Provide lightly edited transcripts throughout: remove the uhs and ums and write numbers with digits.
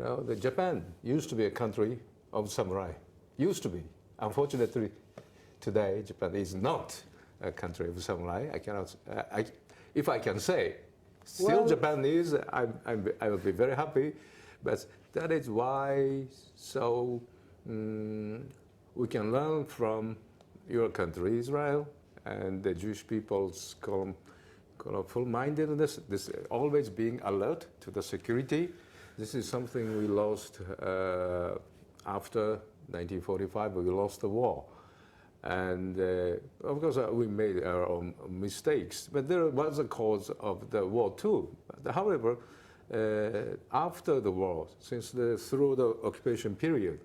the Japan used to be a country of samurai. Used to be. Unfortunately, today Japan is not a country of samurai. I cannot. If I can say, still Japan is. I will be very happy, but that is why. So we can learn from your country, Israel, and the Jewish people's full-mindedness. This always being alert to the security. This is something we lost after 1945. We lost the war. And of course, we made our own mistakes, but there was a cause of the war too. However, after the war, through the occupation period,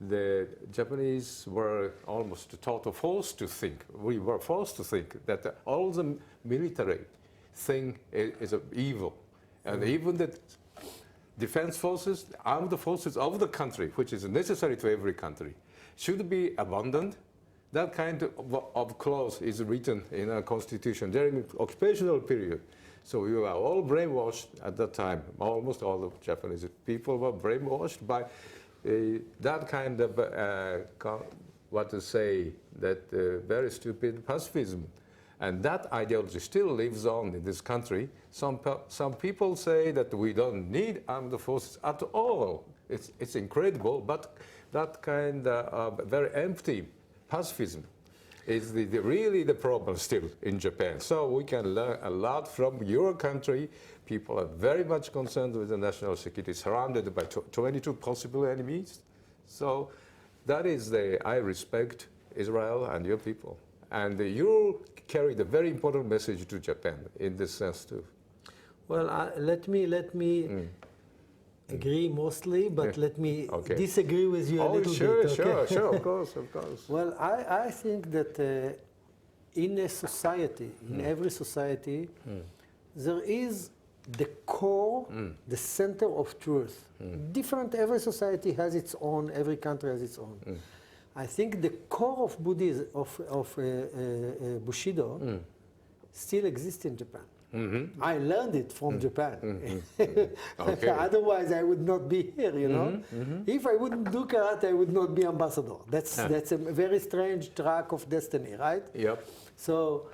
the Japanese were almost forced to think. We were forced to think that all the military thing is evil, and even the defense forces, armed forces of the country, which is necessary to every country, should be abandoned. That kind of clause is written in our constitution during the occupational period. So we were all brainwashed at that time. Almost all the Japanese people were brainwashed by that kind of, very stupid pacifism. And that ideology still lives on in this country. Some people say that we don't need armed forces at all. It's incredible, but that kind of very empty pacifism is really the problem still in Japan. So we can learn a lot from your country. People are very much concerned with the national security, surrounded by 22 possible enemies. So that is I respect Israel and your people. And you carried a very important message to Japan in this sense too. Well, let me agree mostly, but let me disagree with you a little bit. Sure, of course. Well, I think that in a society, in every society, there is the core, the center of truth. Every society has its own, every country has its own. I think the core of Buddhism, of Bushido, still exists in Japan. I learned it from Japan. Otherwise, I would not be here, you know. If I wouldn't do karate, I would not be ambassador. That's a very strange track of destiny, right? Yep. So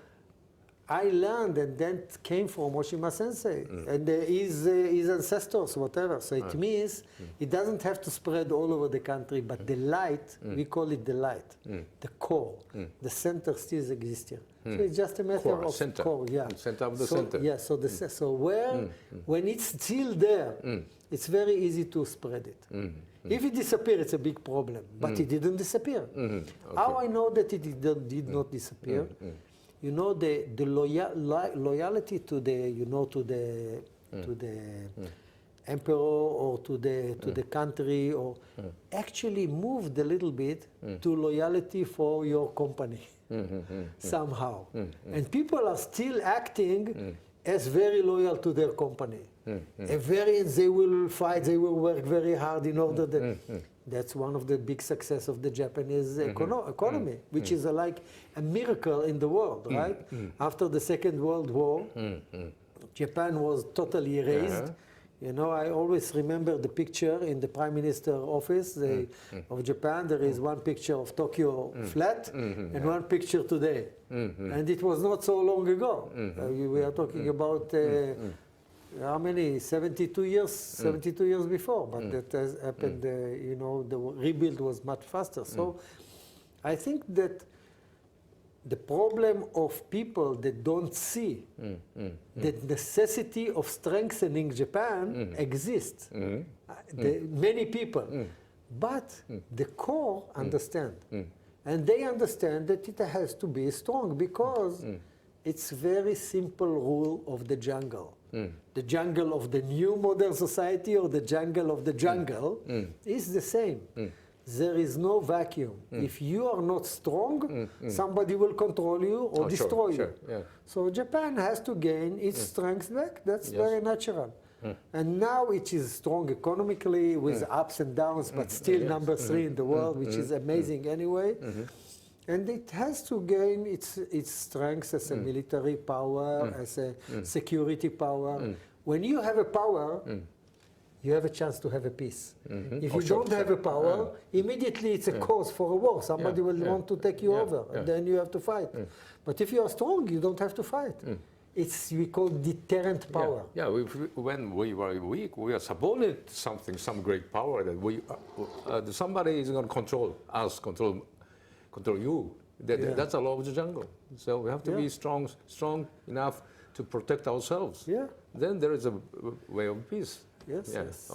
I learned, and that came from Oshima Sensei and his ancestors, whatever. So it means it doesn't have to spread all over the country, but the light, we call it the light, the core, the center still exists here. So it's just a matter of center. core, Center of the center. Yeah, so when it's still there, it's very easy to spread it. If it disappears, it's a big problem, but it didn't disappear. How I know that it did not disappear? You know, the loyalty to the emperor or to the country, or actually moved a little bit to loyalty for your company somehow. And people are still acting as very loyal to their company. They will fight, they will work very hard in order that. That's one of the big success of the Japanese economy, which is like a miracle in the world, right? After the Second World War, Japan was totally erased. You know, I always remember the picture in the Prime Minister office of Japan. There is one picture of Tokyo flat and one picture today. And it was not so long ago. We are talking about how many? 72 years? 72 years before. But that has happened, you know, the rebuild was much faster. So I think that the problem of people that don't see the necessity of strengthening Japan exists. Many people. But the core understand. And they understand that it has to be strong because it's very simple rule of the jungle. The jungle of the new modern society or the jungle of the jungle is the same. There is no vacuum. If you are not strong, somebody will control you or destroy you. So Japan has to gain its strength back. That's very natural. And now it is strong economically with ups and downs, but still number 3 in the world, which is amazing anyway. And it has to gain its strength as a military power, as a security power. When you have a power, you have a chance to have a peace. If Oh, you sure, don't have a power, immediately it's a cause for a war. Somebody will want to take you over, and then you have to fight. But if you are strong, you don't have to fight. It's we call deterrent power. Yeah, when we were weak, we are subordinate to something, some great power that somebody is going to control us, control you. That's a law of the jungle. So we have to be strong enough to protect ourselves. Yeah. Then there is a way of peace. Yes. Yeah. Yes.